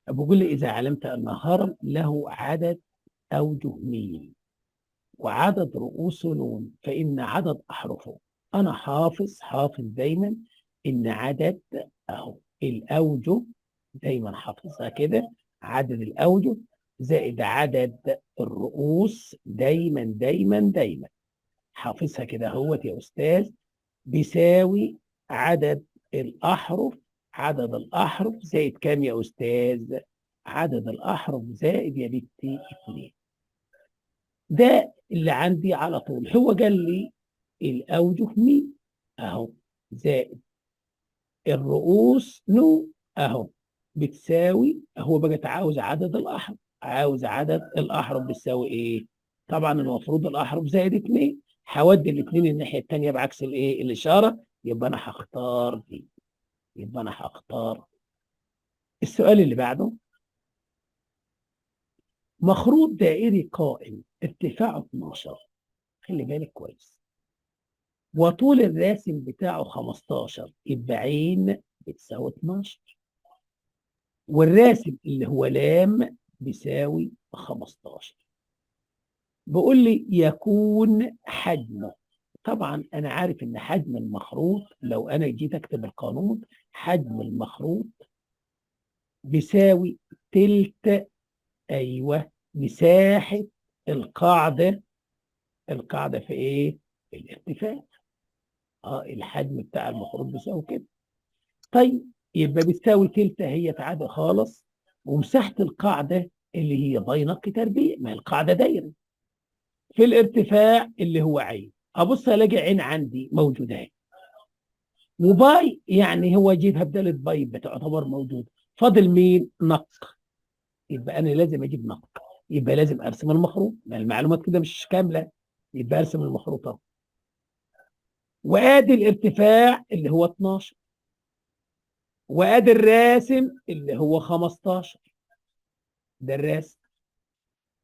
بيقول لي إذا علمت أن هرم له عدد أوجه ميل وعدد رؤوسه نون فإن عدد أحرفه. أنا حافظ دايما إن عدد أهو الأوجه دايما حافظها كده، عدد الأوجه زائد عدد الرؤوس دايما حافظها كده اهوت يا أستاذ، بيساوي عدد الأحرف. عدد الأحرف زائد كام يا أستاذ؟ عدد الأحرف زائد يا بنتي 2. ده اللي عندي على طول. هو قال لي الأوجه مين أهو، زائد الرؤوس نو أهو، بتساوي. هو بقى عاوز عدد الأحرف، عاوز عدد الأحرف بتساوي إيه؟ طبعا المفروض الأحرف زائد 2. هودي الاثنين الناحية التانية بعكس الإيه؟ الإشارة. يبقى أنا هختار دي، يبقى أنا هختار. السؤال اللي بعده، مخروط دائري قائم ارتفاعه 12، خلي بالك كويس، وطول الراسم بتاعه 15، يبقى عين بتساوي 12، والراسم اللي هو لام بيساوي 15. بيقول لي يكون حجمه. طبعا انا عارف ان حجم المخروط، لو انا جيت اكتب القانون، حجم المخروط بيساوي تلت، ايوه، مساحه القاعده. القاعده في ايه؟ في الارتفاع. الحجم بتاع المخروط بيساوي كده. طيب يبقى بتساوي تلت هي تعادل خالص، ومساحه القاعده اللي هي باي نق تربيع، ما هي القاعده دايره، في الارتفاع اللي هو عين. ابص الاقي عين عندي موجوده اهي، وباي يعني هو اجيبها بداله باي بتعتبر موجوده. فاضل مين؟ نق. يبقى انا لازم اجيب نق، يبقى لازم ارسم المخروط، ما المعلومات كده مش كامله، يبقى ارسم المخروط اهو. وادي الارتفاع اللي هو 12، وادي الراسم اللي هو 15، ده الراسم،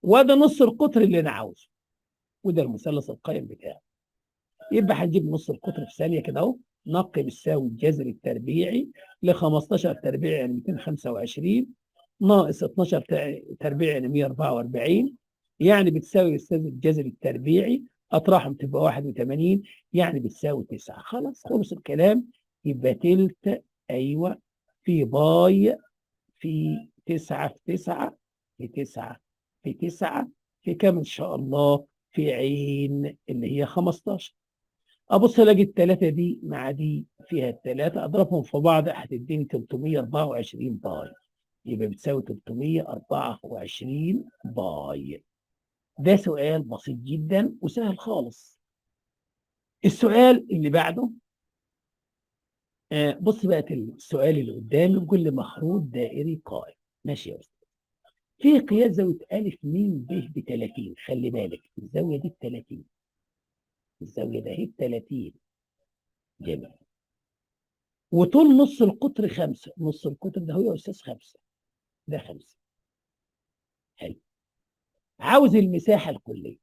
وده نص القطر اللي انا عاوزه، وده المثلث القائم بتاعه. يبقى هنجيب نص القطر في ثانيه كده اهو. نق بيساوي الجذر التربيعي ل 15 تربيع يعني 225 ناقص 12 تربيع يعني 144، يعني بتساوي يا استاذ الجذر التربيعي اطرحهم تبقى 81، يعني بتساوي 9. خلاص خلص الكلام. يبقى تلت، ايوه، في باي في 9 في 9 في 9 في 9 في كام ان شاء الله؟ في عين اللي هي 15. ابص الاقي الثلاثه دي مع دي فيها الثلاثه، اضربهم في بعض هتديني 324 باي، يبقى بتساوي 324 باي. ده سؤال بسيط جدا وسهل خالص. السؤال اللي بعده، بص بقى السؤال اللي قدامي بيقول لي مخروط دائري قائم. ماشي يا استاذ، في قياس زاويه الف م ب ب 30. خلي بالك الزاويه دي ب 30، الزاويه ده هي ب 30. جميل. وطول نص القطر 5، نص القطر ده هو يا استاذ 5، ده 5. حلو. عاوز المساحه الكليه.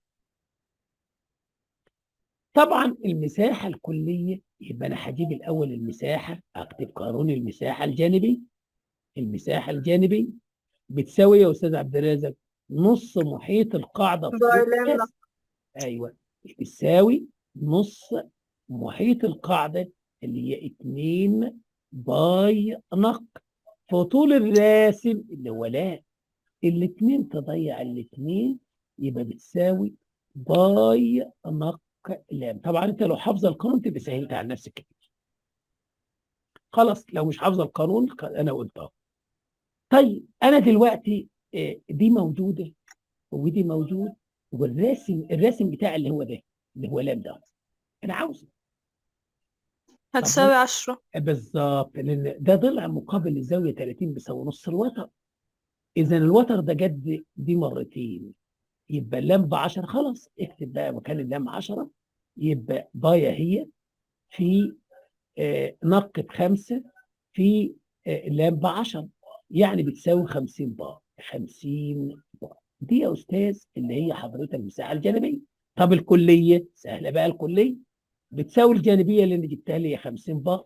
طبعا المساحه الكليه، يبقى انا هجيب الاول المساحه، اكتب قانون المساحه الجانبي. المساحه الجانبي بتساوي يا استاذ عبد الرازق نص محيط القاعده في باي طول لام نق. الراس. ايوه، بتساوي نص محيط القاعده اللي هي 2 باي نق في طول الراسم اللي هو لا. الاثنين تضيع الاثنين، يبقى بتساوي باي نق لام. طبعا انت لو حافظ القانون تبقى سهلت على نفسك كتير. خلاص لو مش حافظ القانون انا قلتها. طيب انا دلوقتي دي موجوده ودي موجود، الراسم بتاعي اللي هو ده اللي هو لام ده انا عاوزه. طب هتساوي 10. بالظبط، لان ده ضلع مقابل لزاويه 30 بيساوي نص الوتر. اذا الوتر ده جد دي مرتين، يبقى اللام ب 10. خلاص اكتب بقى مكان اللام 10، يبقى باية هي في نق ب5 في اللام ب 10، يعني بتساوي 50 باي. 50 باي دي يا استاذ اللي هي حضرتك المساحه الجانبيه. طب الكليه سهله بقى، الكليه بتساوي الجانبيه اللي انا جبتها لي 50 باي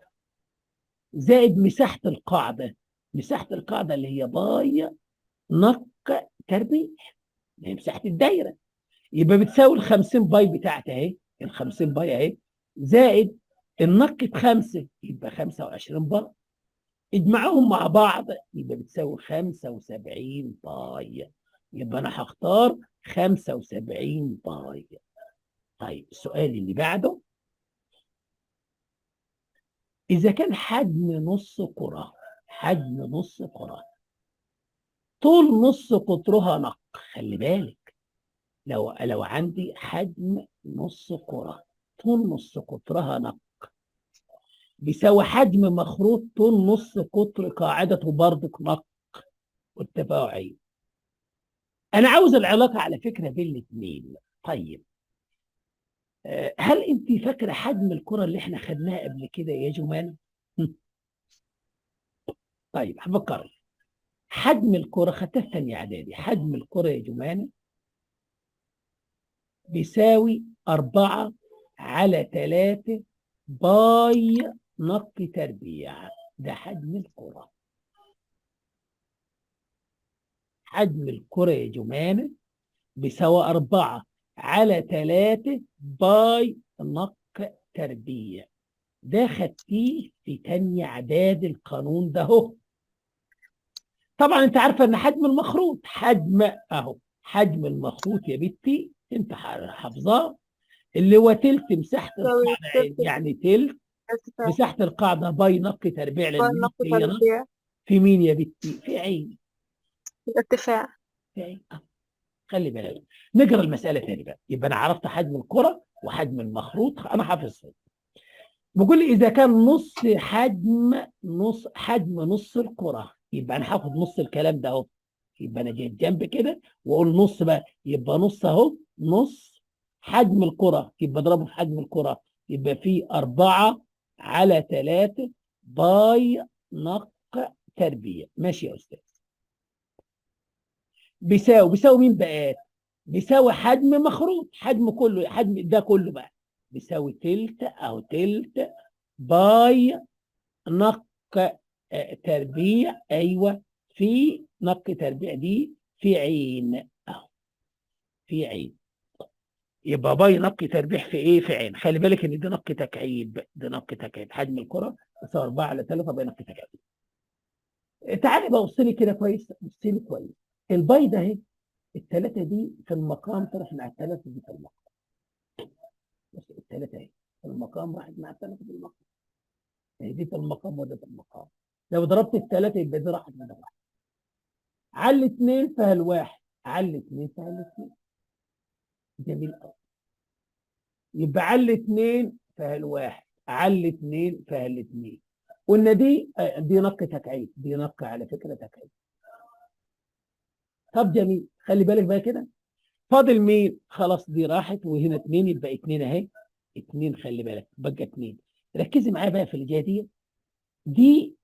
زائد مساحه القاعده مساحة القاعدة اللي هي باي نق تربيع، اللي هي مساحة الدايرة، يبقى بتساوي ال 50 باي بتاعتي اهي، ال 50 باي اهي، زائد النق ب5 يبقى 25 باي، اجمعهم مع بعض يبقى بتساوي 75 باي. يبقى انا هختار 75 باي. طيب السؤال اللي بعده، اذا كان حجم نص كرة، حجم نص كرة طول نص قطرها نق، خلي بالك، لو عندي حجم نص كرة طول نص قطرها نق بيساوي حجم مخروط طول نص قطر قاعدته برضك نق والتفاعلية. انا عاوز العلاقة على فكرة بين الاثنين. طيب هل انت فاكرة حجم الكرة اللي احنا خدناها قبل كده يا جمانة؟ طيب هفكر. حجم الكرة خدتها في ثانية اعدادي، حجم الكرة يا جمانة بيساوي 4/3 باي نق تربيع. ده حجم الكرة. حجم الكرة يا جمانة بيساوي 4/3 باي نق تربيع. ده خدتيه في تانية اعداد القانون ده اهو. طبعا انت عارفه ان حجم المخروط، حجم اهو، حجم المخروط يا بنتي انت حافظاه، اللي هو تلت مساحه يساوي القاعده، تلت يعني تلت ارتفاع مساحه القاعده باي نق تربيع، باي لان نق نق هي نق تربيع في مين يا بنتي؟ في عين. الارتفاع. في عين خلي بالك. نقرا المساله تاني بقى. يبقى انا عرفت حجم الكره وحجم المخروط، انا حافظهم. بقول لي اذا كان حجم نص الكره، يبقى انا هاخد نص الكلام ده اهو، يبقى انا جيت جنب كده واقول نص بقى، يبقى نص اهو، نص حجم الكره، يبقى اضربه في حجم الكره، يبقى في 4/3 باي نق تربيع. ماشي يا استاذ. بيساوي مين بقى؟ بيساوي حجم مخروط، حجم كله، حجم ده كله بقى بيساوي تلت او تلت باي نق تربيع، ايوه، في نق تربيع دي في عين اهو، في عين. يبقى باي نق تربيع في ايه؟ في عين. خلي بالك ان دي نق تكعيب، دي نق تكعيب. حجم الكره يساوي 4/3 باي نق تكعيب. تعالي بقى بص لي كده كويس، بص لي كويس. الباي ده اهي، الثلاثه دي في المقام تروح مع الثلاثه دي في المقام، بص الثلاثه اهي في المقام راحت مع الثلاثه في المقام، دي في المقام وده في المقام. لو ضربت الثلاثه يبقى دي راحت من واحد، على الاثنين فيها الواحد، على الاثنين فيها الاثنين. جميل قوي. يبقى على الاثنين فيها الواحد، على الاثنين فيها الاثنين. قلنا دي نق تكعيب، دي نق على فكره تكعيب. طب جميل، خلي بالك بقى كده، فاضل مين؟ خلاص دي راحت، وهنا اثنين، يبقى اثنين اهي، اثنين، خلي بالك بقى اثنين. ركزي معايا بقى في اللي جايه دي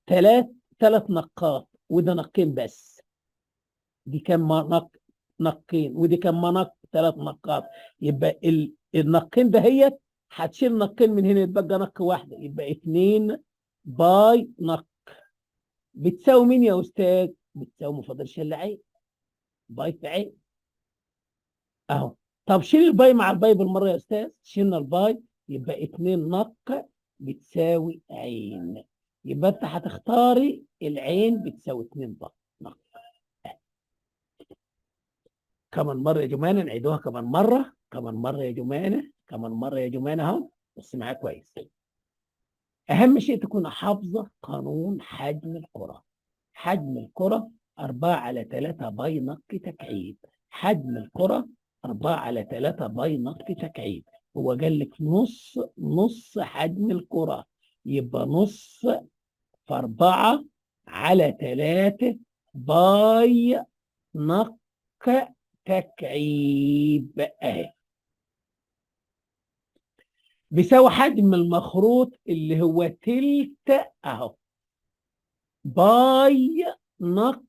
ثلاث نقاط، وده نقين بس. دي كم نقين، ودي كم نق؟ 3 نقاط. يبقى النقين دهيت هتشيل نقين من هنا، يتبقى نق واحده، يبقى 2 باي نق. بتساوي مين يا استاذ؟ بتساوي مفضل الا عين، باي في عين اهو. طب شيل الباي مع الباي بالمره يا استاذ، شيلنا الباي، يبقى 2 نق بتساوي عين. يبقى انت هتختاري العين بتساوي 2 باي نق. كمان مرة يا جمانة، نعيدوها كمان مرة، كمان مرة يا جمانة، كمان مرة يا جمانة اهو. بص معايا كويس. أهم شيء تكون حافظة قانون حجم الكرة. حجم الكرة 4/3 باي نق تكعيب. حجم الكرة 4/3 باي نق تكعيب. هو قال لك نص حجم الكرة، يبقى نص في 4/3 باي نق تكعيب اهي. بيساوي حجم المخروط اللي هو تلت اهو باي نق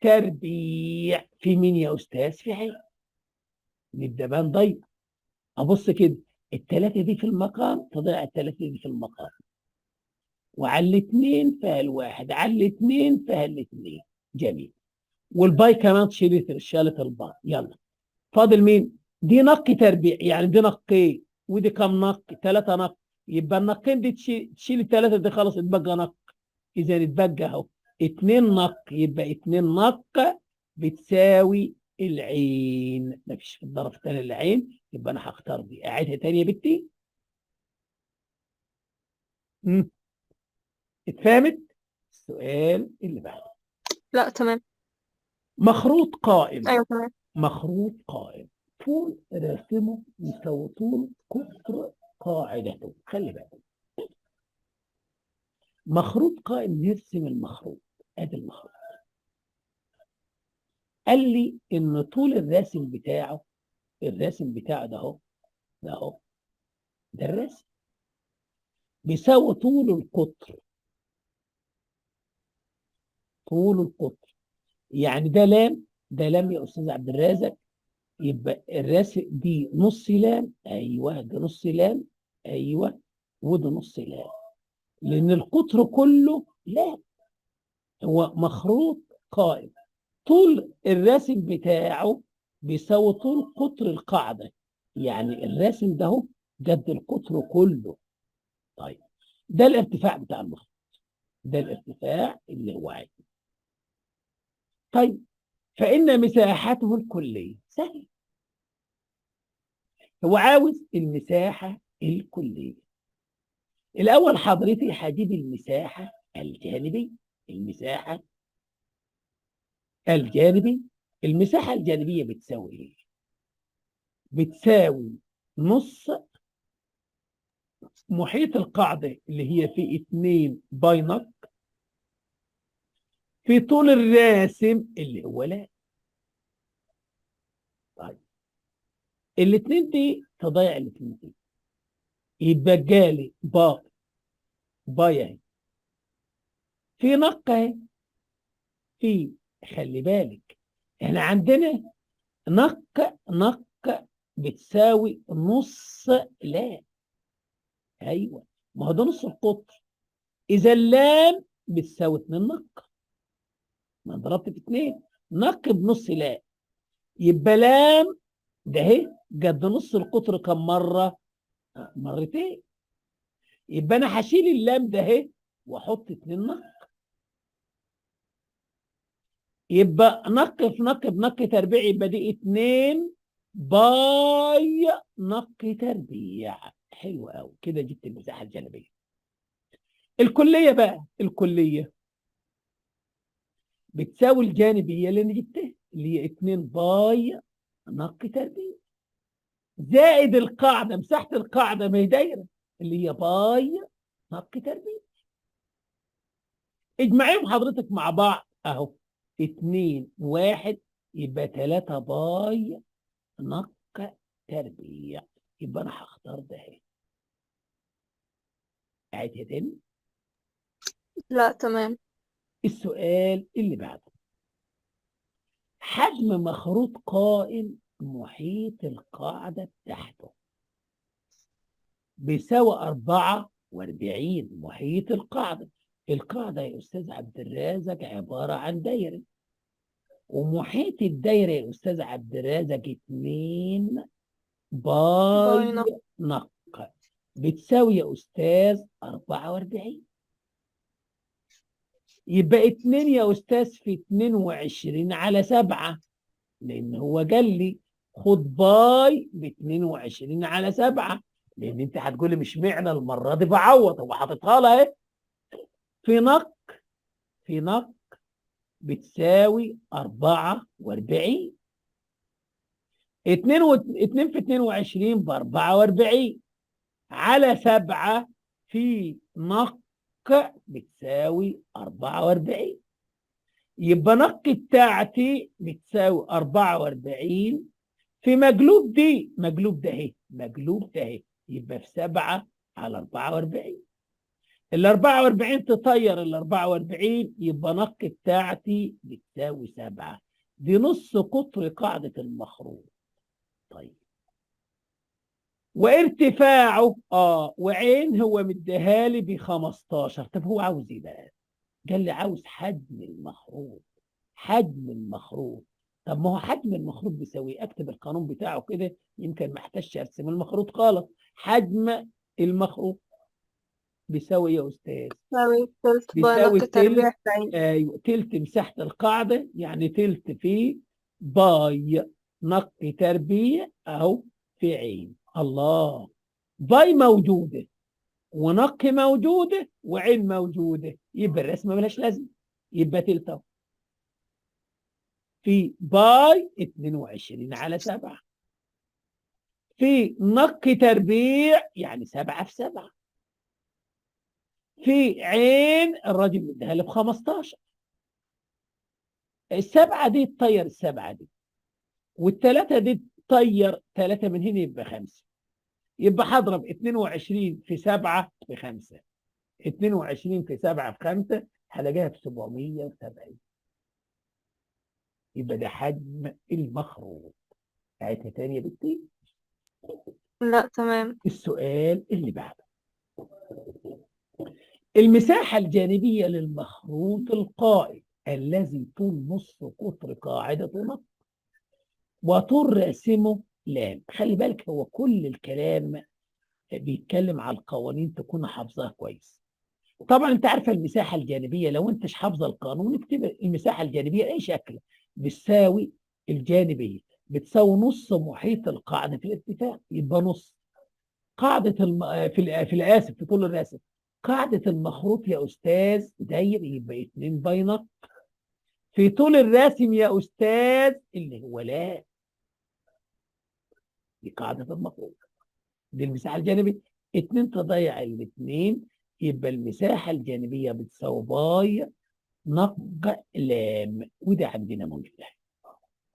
تربيع في مين يا استاذ؟ في عين. نبدا بقى نضيع. ابص كده، الثلاثه دي في المقام تضيع الثلاثه دي في المقام، وعلى الاثنين فيها الواحد، على الاثنين فيها الاثنين. جميل. والباي كمان شالت الباي. يلا فاضل مين؟ دي نق تربيع، يعني دي نقين، ودي كم نق؟ 3 نق. يبقى النقين دي تشيل الثلاثه دي، خلاص اتبقى نق. اذا اتبقى اهو 2 نق. يبقى 2 نق بتساوي العين. مفيش في الضرب الثاني العين، يبقى انا هختار دي. اعيدها تاني يا بنتي. اتفهمت؟ السؤال اللي بعده. لا تمام. مخروط قائم. ايوه تمام. مخروط قائم، طول راسمه يساوي طول قطر قاعدته. خلي بالك، مخروط قائم. نرسم المخروط. ادي المخروط. قال لي ان طول الراسم بتاعه، الراسم بتاعه ده اهو، ده اهو، ده الراسم بيساوي طول القطر. طول القطر يعني ده لام، ده لام يا استاذ عبد الرازق. يبقى الراسم دي نص لام. ايوه ده نص لام. ايوه وده نص لام، لان القطر كله لام. هو مخروط قائم، طول الراسم بتاعه بيساوي طول قطر القاعده. يعني الراسم ده هو قد القطر كله. طيب ده الارتفاع بتاع المخروط، ده الارتفاع اللي هو عايز. طيب فإن مساحته الكلية سهل. هو عاوز المساحة الكلية. الأول حضرتك هجيب المساحة الجانبية. المساحة الجانبي، المساحة الجانبية بتساوي إيه؟ بتساوي نص محيط القاعدة اللي هي في 2 باي نق في طول الراسم اللي هو لا. طيب الاثنين دي تضيع الاثنين دي، يبقى جالي باي اهي في نق اهي في. خلي بالك احنا عندنا نق بتساوي نص لا. ايوه ما هو ده نص القطر. اذا اللام بتساوي 2 نق، ما ضربت في 2 نق بنص لا. يبقى لام ده اهي قد نص القطر كم مره؟ مرتين. يبقى انا هشيل اللام ده اهي واحط 2 نق. يبقى نق في نق بنق تربيع، يبقى دي 2 باي نق تربيع. حلو قوي كده، جبت المساحه الجانبيه. الكليه بقى، الكليه بتساوي الجانبيه اللي انا جبتها اللي هي 2 باي نق تربيع زائد القاعده. مساحه القاعده ما هي دايره اللي هي باي نق تربيع. اجمعيهم حضرتك مع بعض اهو 2 1 يبقى 3 باي نق تربيع. يبقى انا هختار ده اهي. اعيدها تاني. لا تمام. السؤال اللي بعده. حجم مخروط قائم محيط القاعدة بتاعته بيساوي 44 محيط القاعدة. القاعدة يا أستاذ عبد الرازق عبارة عن دايرة، ومحيط الدايرة يا أستاذ عبد الرازق 2 باي باي نق. نق بتساوي يا أستاذ 44. يبقى 2 يا أستاذ في 22 على 7، لأن هو قال لي خد باي ب 22 على 7. لأن أنت هتقولي مش معنى المرة دي بعوض، هو حاططها لها أهي في نق. في نق بتساوي 44. 2 في 22 ب 44 على 7 في نق بتساوي 44. يبقى نق بتاعتي بتساوي 44 في مقلوب دي، مقلوب ده اهي، مقلوب ده اهي، يبقى في 7 على 44. ال 44 تطير ال 44، يبقى نق بتاعتي بتساوي 7. دي نص قطر قاعدة المخروط. طيب وارتفاعه وعين هو مديها لي ب 15. طب هو عاوز ايه بقى؟ قال لي عاوز حجم المخروط. حجم المخروط. طب ما هو حجم المخروط بيساوي، اكتب القانون بتاعه كده، يمكن ما احتاجش ارسم المخروط خالص. حجم المخروط بيساوي يا استاذ؟ تساوي تلت باي بيساوي نق تربيع تلت. في عين. ايوه، تلت مساحه القاعده، يعني تلت في باي نق تربيع اهو في عين. الله، باي موجوده ونق موجوده وعين موجوده، يبقى الرسمه ملهاش لازمه. يبقى تلت اهو في باي 22 على 7 في نق تربيع، يعني 7 في 7 في عين الراجل مديها لي ب 15. السبعه دي تطير السبعه دي، والثلاثه دي تطير ثلاثه من هنا يبقى 5. يبقى هضرب 22 في 7 في 5. 22 في 7 في 5 هلاقيها ب 770. يبقى ده حجم المخروط. ساعتها تانية بكتير. لا تمام. السؤال اللي بعده، المساحة الجانبية للمخروط القائم الذي طول نص قطر قاعدة نص وطول راسمه لام. خلي بالك هو كل الكلام بيتكلم على القوانين تكون حافظها كويس. طبعا انت عارفه المساحه الجانبيه، لو انت مش حافظه القانون اكتب المساحه الجانبيه اي شكل بتساوي الجانبيه بتساوي نص محيط القاعده في الارتفاع. يبقى نص قاعده في الاسف في طول الراسم. قاعده المخروط يا استاذ داير، يبقى 2 باينه في طول الراسم يا استاذ اللي هو لا. دي قاعده المخروط، دي المساحه الجانبيه. 2 تضيع الاثنين، يبقى المساحه الجانبيه بتساوي باي نق لام، وده عندنا موجود.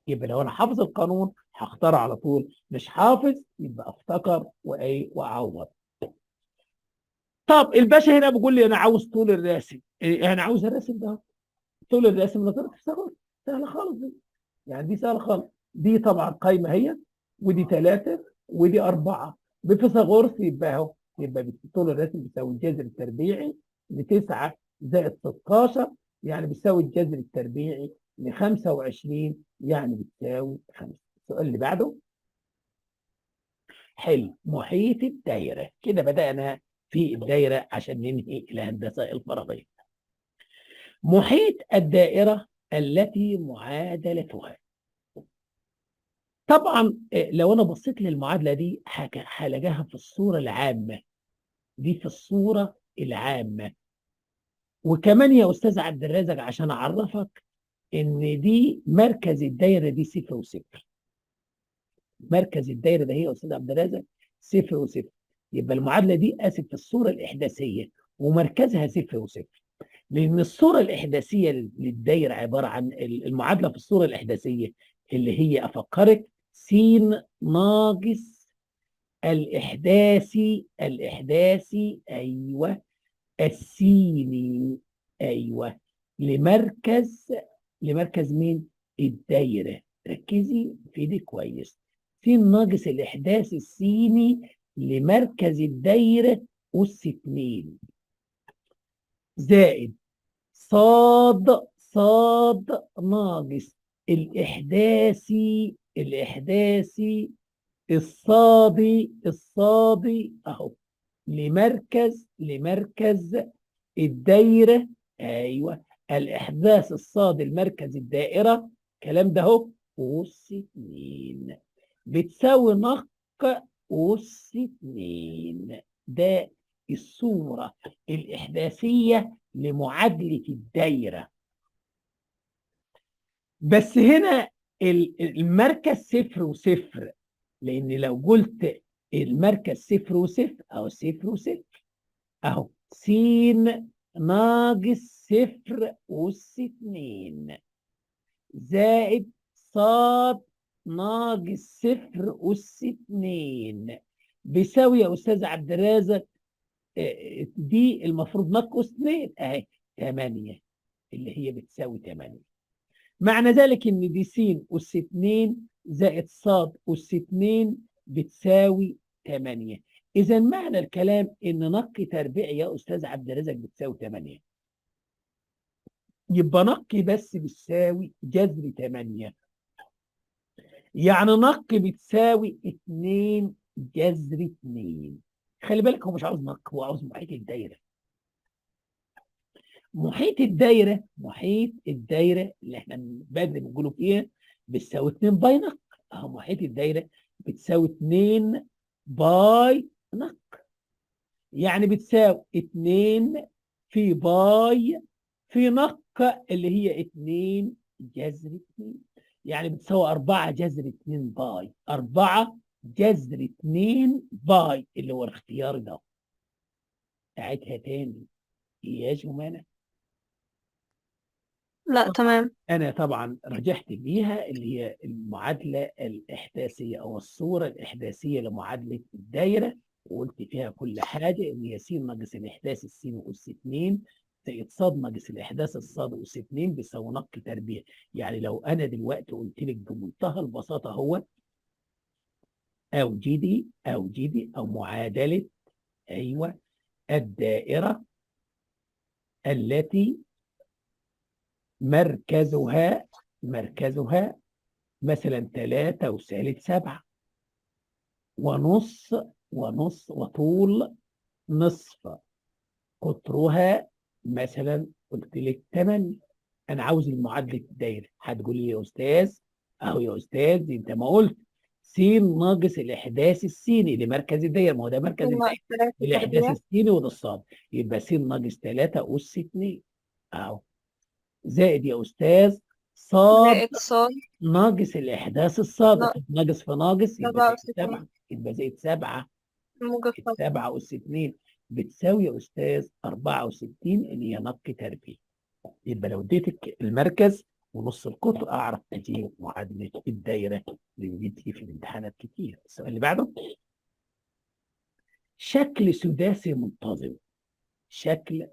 يبقى لو انا حافظ القانون هختار على طول، مش حافظ يبقى افتكر واعوض. طب الباشا هنا بيقول لي انا عاوز طول الراسم، انا عاوز الراسم ده طول الراسم نظرت في صغر. سهله خالص دي، يعني دي سهله خالص. دي طبعا قايمه هي، ودي 3 ودي 4 بفيثاغورس. يبقى اهو، يبقى طول الرسم بيساوي الجذر التربيعي ل 9 زائد 16، يعني بيساوي الجذر التربيعي ل 25، يعني بتساوي 5. السؤال اللي بعده، حل محيط الدايره. كده بدأنا في الدايره عشان ننهي الهندسه الفراغيه. محيط الدائره التي معادلتها، طبعا لو انا بصيت للمعادله دي هلاقيها في الصوره العامه. دي في الصوره العامه. وكمان يا استاذ عبد الرازق عشان اعرفك ان دي مركز الدايره دي صفر وصفر. مركز الدايره ده هي يا استاذ عبد الرازق صفر وصفر. يبقى المعادله دي اسف في الصوره الاحداثيه ومركزها صفر وصفر. لان الصوره الاحداثيه للدايره عباره عن المعادله في الصوره الاحداثيه اللي هي افكرك س ناقص الإحداثي أيوة السيني أيوة لمركز مين؟ الدايرة. ركزي في دي كويس. س ناقص الإحداث السيني لمركز الدايرة أس 2 زائد صاد ناقص الإحداثي الصادي اهو لمركز الدايره. ايوه، الاحداث الصادي لمركز الدائره، الكلام ده اهو اس 2 بتساوي نق اس 2. ده الصوره الاحداثيه لمعادله الدايره. بس هنا المركز صفر وصفر، لان لو قلت المركز صفر وصفر او صفر وصفر اهو س ناقص صفر اس 2 زائد صاد ناقص صفر اس 2 بيساوي يا استاذ عبد الرازق دي المفروض ناقص 2 اهي 8، اللي هي بتساوي 8. معنى ذلك ان دي س اس 2 زائد ص اس 2 بتساوي 8. إذا معنى الكلام إن نقي تربيع يا أستاذ عبد الرزاق بتساوي 8. يبقى نقي بس بتساوي جذر 8. يعني نقي بتساوي 2 جذر 2. خلي بالك هو مش عاوز نقي، هو عاوز محيط الدايرة. محيط الدايرة اللي احنا بدري بنقوله فيها بتساوي 2 باي نق. اهو محيط الدايرة بتساوي 2 باي نق، يعني بتساوي 2 في باي في نق اللي هي 2 جذر 2. يعني بتساوي 4 جذر 2 باي. 4 جذر 2 باي اللي هو الاختيار ده. اعيدها تاني يا جمانة. لا تمام. أنا طبعا رجحت بيها اللي هي المعادلة الإحداثية أو الصورة الإحداثية لمعادلة الدايرة، وقلت فيها كل حاجة إن هي س ناقص الإحداث السين أس 2 زائد ص ناقص الإحداث الصاد أس 2 بيساوي نق تربيع. يعني لو أنا دلوقتي قلت لك بمنتهى البساطة هو أوجدي أو معادلة أيوه الدائرة التي مركزها مثلا 3 وسالب 7 ونص وطول نصف، قطرها مثلا قلت لك 8. انا عاوز المعادله الدايره. هتقول لي يا استاذ اهو يا استاذ انت ما قلت س ناقص الاحداث السيني لمركز الدايره، ما هو ده مركز الدايره الاحداث تربيع. السيني وده الصاد، يبقى س ناقص 3 اس 2 اهو زائد يا استاذ صاد زائد صاد ناقص الإحداث الصادق. ناقص في ناقص يبقى زائد 67 7، يبقى زائد 7. موجب صفر. 7 أس 2 بتساوي يا أستاذ 64 اللي هي نق تربيع. يبقى لو اديتك المركز ونص القطر أعرف أجيب معادلة الدايرة اللي بتيجي في الامتحانات كتير. السؤال اللي بعده شكل سداسي منتظم. شكل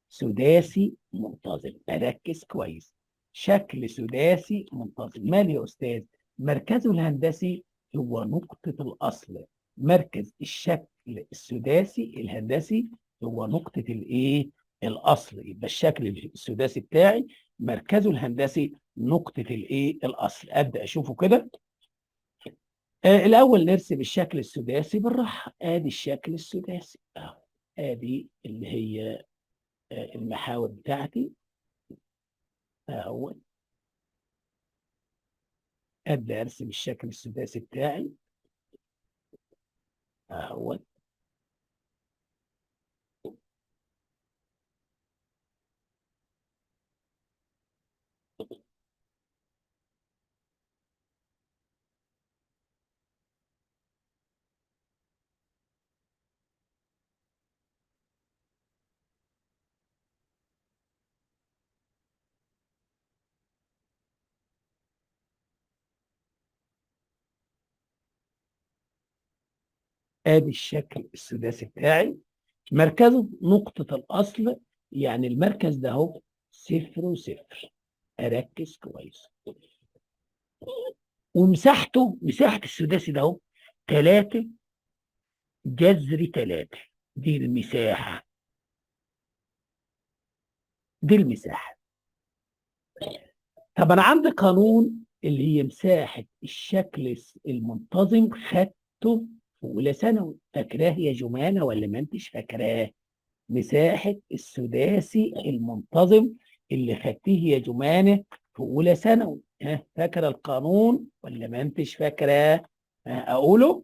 سداسي منتظم، أركز كويس. شكل سداسي منتظم مال يا أستاذ؟ مركزه الهندسي هو نقطة الأصل. مركز الشكل السداسي الهندسي هو نقطة الإيه؟ الأصل. يبقى الشكل السداسي بتاعي مركزه الهندسي نقطة الإيه؟ الأصل. أبدأ أشوفه كده. الأول نرسم الشكل السداسي بالراحة. آدي الشكل السداسي آدي اللي هي المحاور بتاعتي أول. أبدأ أرسم الشكل السداسي بتاعي أول. آدي الشكل السداسي بتاعي مركزه نقطة الأصل، يعني المركز ده هو 0 و0. أركز كويس. ومساحته مساحة السداسي ده هو 3 جذر 3. دي المساحة. دي المساحة. طب أنا عندي قانون اللي هي مساحة الشكل المنتظم خدته في أولى ثانوي. فاكراه يا جمانة ولا ما أنتش فاكراه؟ مساحة السداسي المنتظم اللي خدتيه يا جمانة في أولى ثانوي. فاكرة القانون ولا ما أنتش فاكراه؟ أقوله؟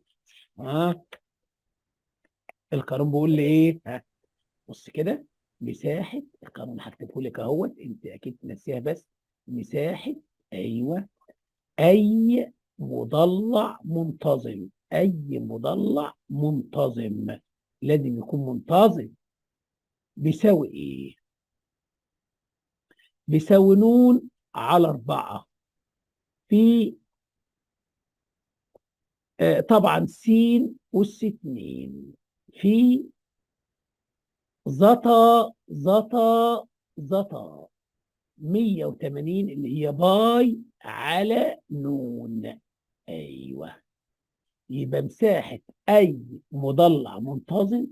القانون بيقول لي إيه؟ بص كده. مساحة القانون هكتبه لك أهوت، أنت أكيد ناسيها بس. مساحة أيوه أي مضلع منتظم. أي مضلع منتظم لازم يكون منتظم. بيساوي إيه؟ بيساوي ن على 4 في طبعا س أس 2 في زتا 180 اللي هي باي على ن. ايوه يبقى مساحة أي مضلع منتظم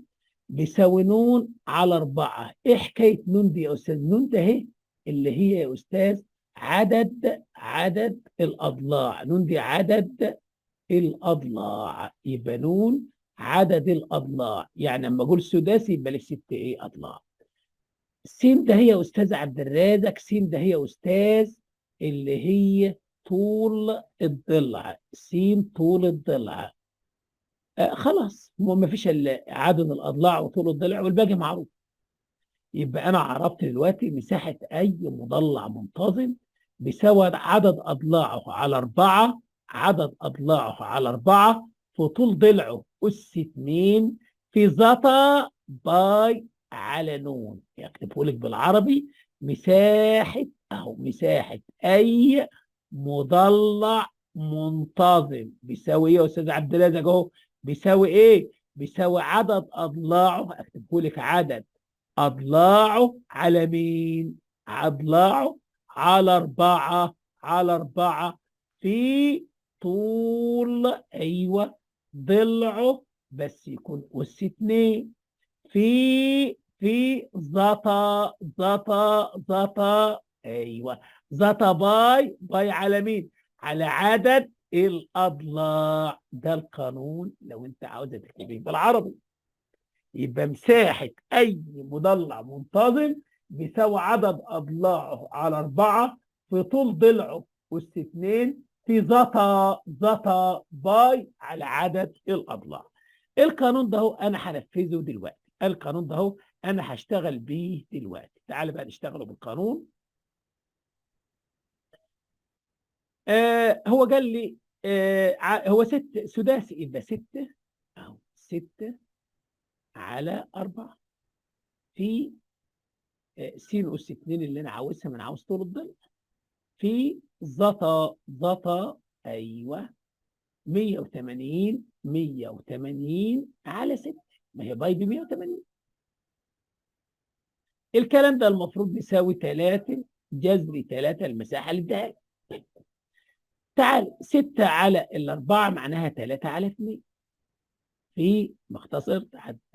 بيساوي نون على 4. إيه حكاية نون دي يا أستاذ؟ نون ده هي اللي هي يا أستاذ عدد الأضلاع. نون دي عدد الأضلاع. يبقى نون عدد الأضلاع، يعني لما أقول سداسي يبقى لي 6 إيه أضلاع. س ده هي يا أستاذ عبد الرازق، س ده هي يا أستاذ اللي هي طول الضلع. س طول الضلع. خلاص، هو ما فيش الا عدد الاضلاع وطول الضلع والباقي معروف. يبقى انا عرفت دلوقتي مساحه اي مضلع منتظم بيساوي عدد اضلاعه على 4. عدد اضلاعه على 4 في طول ضلعه اس 2 في زتا باي على نون. اكتبه لك بالعربي. مساحه اهو مساحه اي مضلع منتظم بيساوي ايه يا استاذ عبد الرازق؟ اهو بيساوي ايه؟ بيساوي عدد اضلاعه. اكتبه لك عدد أضلاعه على مين؟ أضلاعه على 4. على 4 في طول أيوه ضلعه، بس يكون أس 2 في زتا أيوه زتا باي على مين؟ على عدد الأضلاع. ده القانون لو أنت عاوز تكتبيه بالعربي. يبقى مساحة أي مضلع منتظم بيساوي عدد أضلاعه على 4 في طول ضلعه أس 2 في زتا باي على عدد الأضلاع. القانون ده هو أنا هنفذه دلوقتي. القانون ده هو أنا هشتغل بيه دلوقتي. تعال بقى نشتغله بالقانون. هو قال لي هو سداسي، يبقى 6 أهو 6 على 4 في س أس 2 اللي أنا عاوزها، من عاوز طول الضلع، في زتا أيوه 180 على 6. ما هي باي ب 180. الكلام ده المفروض بيساوي 3 جذر 3 المساحة اللي اداها لي. تعال 6 على الأربعة معناها 3 على 2 في مختصر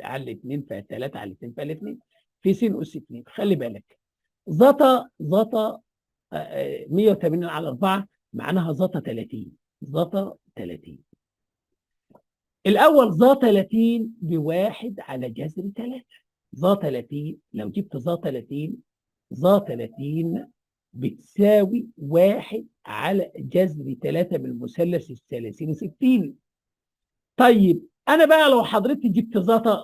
على 2 ف3 على 2 ف2 في س أس 2. خلي بالك زتا 180 على 4 معناها زتا 30. زتا 30 الأول زا 30 بواحد على جذر 3. زا 30 لو جبت زا 30 زا 30 بتساوي 1 على جذر 3 بالمثلث الثلاثيني 60. طيب أنا بقى لو حضرتك جبت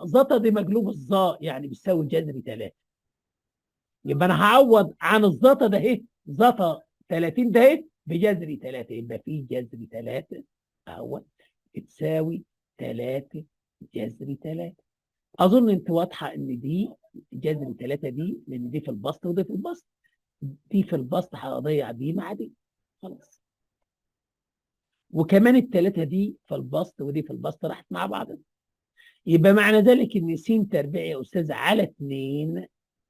زتا دي مقلوب الظا يعني بتساوي جذر 3. يبقى انا هعوض عن الزتا ده اهي. زتا 30 ده اهي بجذر 3. يبقى في جذر 3 اهو بتساوي 3 جذر 3. اظن انت واضحه ان دي جذر 3 دي، لان دي في البسط ودي في البسط. دي في البسط هضيع دي مع دي خلاص. وكمان الثلاثه دي في البسط ودي في البسط راحت مع بعض. يبقى معنى ذلك ان س تربيع يا استاذ على 2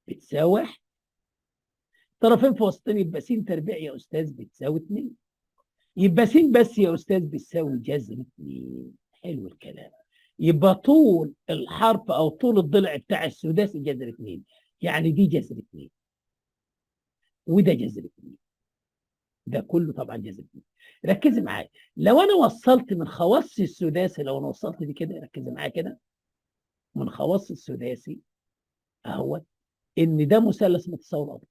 بتساوي طرفين في وسطين. يبقى س تربيع يا استاذ بتساوي 2. يبقى س بس يا استاذ بتساوي جذر 2. حلو الكلام. يبقى طول الحرف او طول الضلع بتاع السداسي جذر 2، يعني دي جذر 2 وده جذر 2. ده كله طبعا جذر 2. ركزي معايا. لو انا وصلت من خواص السداسي، لو انا وصلت دي كده ركزي معايا كده، من خواص السداسي اهو ان ده مثلث متساوي الاضلاع.